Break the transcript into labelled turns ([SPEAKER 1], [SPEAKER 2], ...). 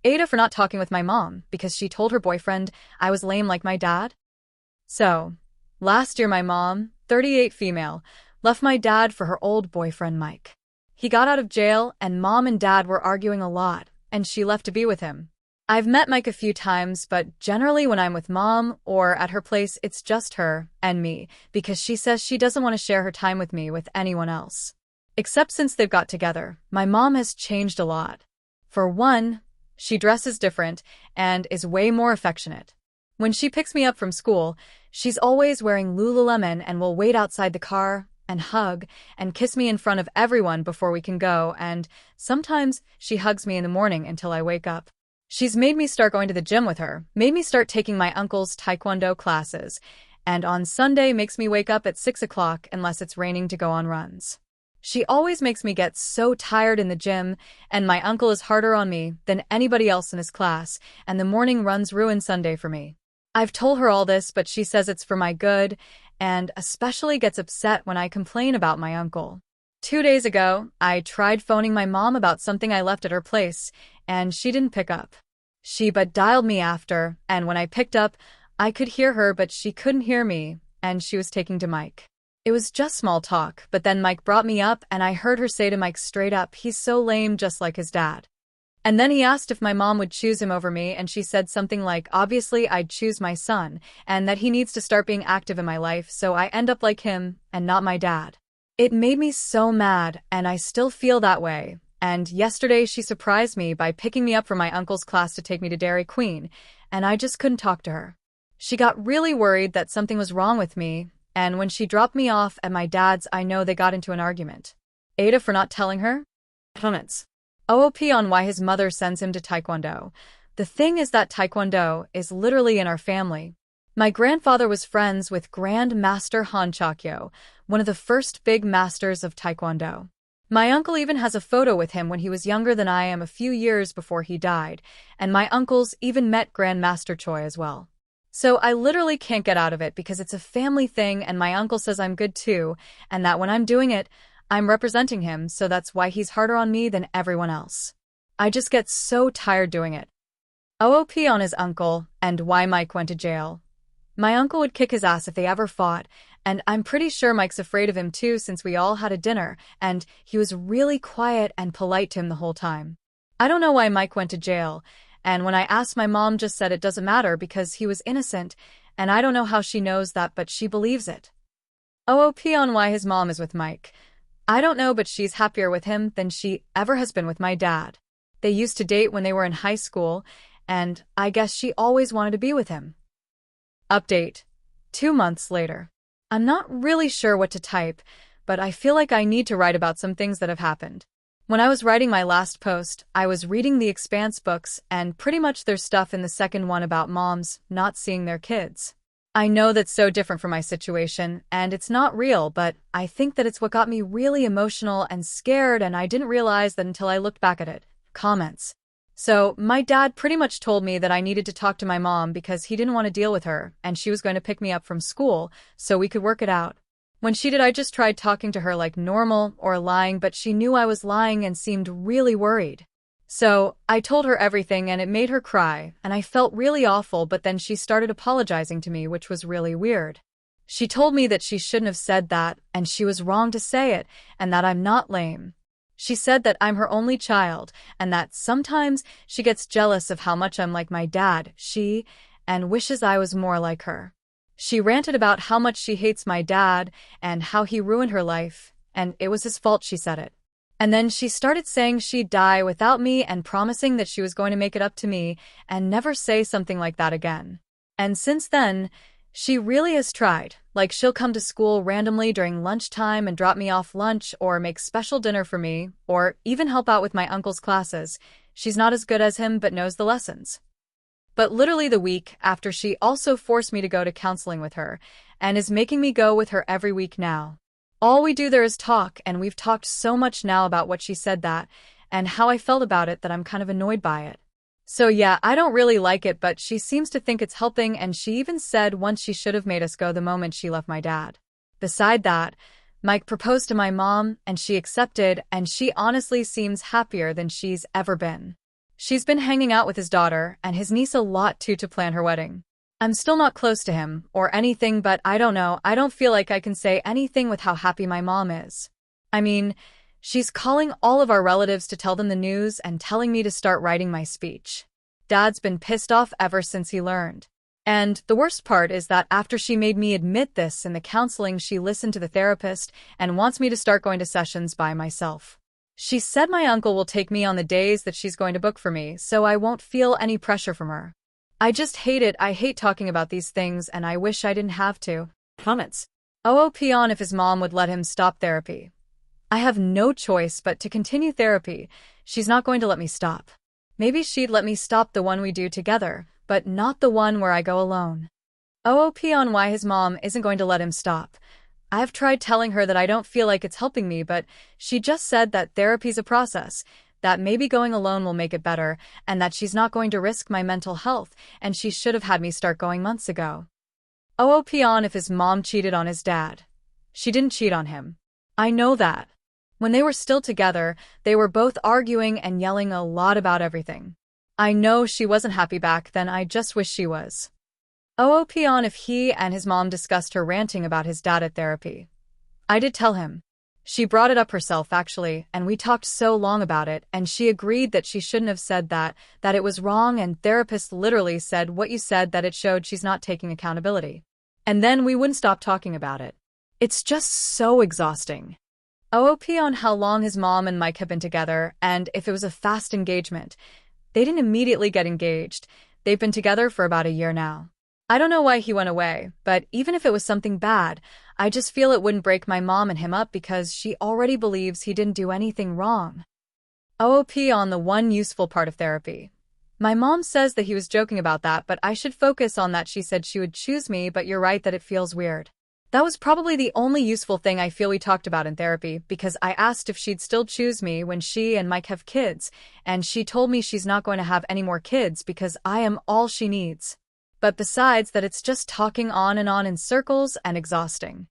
[SPEAKER 1] AITAH for not talking with my mom because she told her boyfriend I was lame like my dad? So, last year my mom, 38 female, left my dad for her old boyfriend Mike. He got out of jail and mom and dad were arguing a lot, and she left to be with him. I've met Mike a few times, but generally when I'm with mom or at her place it's just her and me because she says she doesn't want to share her time with me with anyone else. Except since they've got together, my mom has changed a lot. For one, she dresses different and is way more affectionate. When she picks me up from school, she's always wearing Lululemon and will wait outside the car and hug and kiss me in front of everyone before we can go, and sometimes she hugs me in the morning until I wake up. She's made me start going to the gym with her, made me start taking my uncle's taekwondo classes, and on Sunday makes me wake up at 6 o'clock unless it's raining to go on runs. She always makes me get so tired in the gym, and my uncle is harder on me than anybody else in his class, and the morning runs ruin Sunday for me. I've told her all this, but she says it's for my good, and especially gets upset when I complain about my uncle. 2 days ago, I tried phoning my mom about something I left at her place, and she didn't pick up. She but dialed me after, and when I picked up, I could hear her but she couldn't hear me, and she was taking to Mike. It was just small talk, but then Mike brought me up and I heard her say to Mike straight up, he's so lame just like his dad. And then he asked if my mom would choose him over me, and she said something like, obviously I'd choose my son, and that he needs to start being active in my life so I end up like him and not my dad. It made me so mad, and I still feel that way. And yesterday she surprised me by picking me up from my uncle's class to take me to Dairy Queen, and I just couldn't talk to her. She got really worried that something was wrong with me, and when she dropped me off at my dad's, I know they got into an argument. AITAH for not telling her? Comments. OOP on why his mother sends him to Taekwondo. The thing is that Taekwondo is literally in our family. My grandfather was friends with Grand Master Han Chakyo, one of the first big masters of Taekwondo. My uncle even has a photo with him when he was younger than I am a few years before he died, and my uncles even met Grand Master Choi as well. So I literally can't get out of it because it's a family thing, and my uncle says I'm good too, and that when I'm doing it, I'm representing him, so that's why he's harder on me than everyone else. I just get so tired doing it. OOP on his uncle, and why Mike went to jail. My uncle would kick his ass if they ever fought, and I'm pretty sure Mike's afraid of him too since we all had a dinner, and he was really quiet and polite to him the whole time. I don't know why Mike went to jail, and when I asked my mom just said it doesn't matter because he was innocent, and I don't know how she knows that but she believes it. OOP on why his mom is with Mike. I don't know, but she's happier with him than she ever has been with my dad. They used to date when they were in high school, and I guess she always wanted to be with him. Update. 2 months later. I'm not really sure what to type, but I feel like I need to write about some things that have happened. When I was writing my last post, I was reading the Expanse books, and pretty much there's stuff in the second one about moms not seeing their kids. I know that's so different from my situation, and it's not real, but I think that it's what got me really emotional and scared, and I didn't realize that until I looked back at it. Comments. So, my dad pretty much told me that I needed to talk to my mom because he didn't want to deal with her, and she was going to pick me up from school, so we could work it out. When she did, I just tried talking to her like normal or lying, but she knew I was lying and seemed really worried. So, I told her everything and it made her cry, and I felt really awful, but then she started apologizing to me, which was really weird. She told me that she shouldn't have said that, and she was wrong to say it, and that I'm not lame. She said that I'm her only child, and that sometimes she gets jealous of how much I'm like my dad, and wishes I was more like her. She ranted about how much she hates my dad, and how he ruined her life, and it was his fault she said it. And then she started saying she'd die without me and promising that she was going to make it up to me and never say something like that again. And since then, she really has tried. Like, she'll come to school randomly during lunchtime and drop me off lunch or make special dinner for me or even help out with my uncle's classes. She's not as good as him but knows the lessons. But literally the week after, she also forced me to go to counseling with her and is making me go with her every week now. All we do there is talk, and we've talked so much now about what she said that and how I felt about it that I'm kind of annoyed by it. So yeah, I don't really like it, but she seems to think it's helping, and she even said once she should have made us go the moment she left my dad. Beside that, Mike proposed to my mom, and she accepted, and she honestly seems happier than she's ever been. She's been hanging out with his daughter and his niece a lot too to plan her wedding. I'm still not close to him or anything, but I don't know, I don't feel like I can say anything with how happy my mom is. I mean, she's calling all of our relatives to tell them the news and telling me to start writing my speech. Dad's been pissed off ever since he learned. And the worst part is that after she made me admit this in the counseling, she listened to the therapist and wants me to start going to sessions by myself. She said my uncle will take me on the days that she's going to book for me, so I won't feel any pressure from her. I just hate it. I hate talking about these things, and I wish I didn't have to. Comments. OOP on if his mom would let him stop therapy. I have no choice but to continue therapy. She's not going to let me stop. Maybe she'd let me stop the one we do together, but not the one where I go alone. OOP on why his mom isn't going to let him stop. I've tried telling her that I don't feel like it's helping me, but she just said that therapy's a process, that maybe going alone will make it better, and that she's not going to risk my mental health, and she should have had me start going months ago. OOP on if his mom cheated on his dad. She didn't cheat on him. I know that. When they were still together, they were both arguing and yelling a lot about everything. I know she wasn't happy back then, I just wish she was. OOP on if he and his mom discussed her ranting about his dad at therapy. I did tell him. She brought it up herself, actually, and we talked so long about it, and she agreed that she shouldn't have said that it was wrong, and therapist literally said what you said, that it showed she's not taking accountability. And then we wouldn't stop talking about it. It's just so exhausting. OOP on how long his mom and Mike have been together, and if it was a fast engagement. They didn't immediately get engaged. They've been together for about a year now. I don't know why he went away, but even if it was something bad, I just feel it wouldn't break my mom and him up because she already believes he didn't do anything wrong. OOP on the one useful part of therapy. My mom says that he was joking about that, but I should focus on that. She said she would choose me, but you're right that it feels weird. That was probably the only useful thing I feel we talked about in therapy, because I asked if she'd still choose me when she and Mike have kids, and she told me she's not going to have any more kids because I am all she needs. But besides that, it's just talking on and on in circles and exhausting.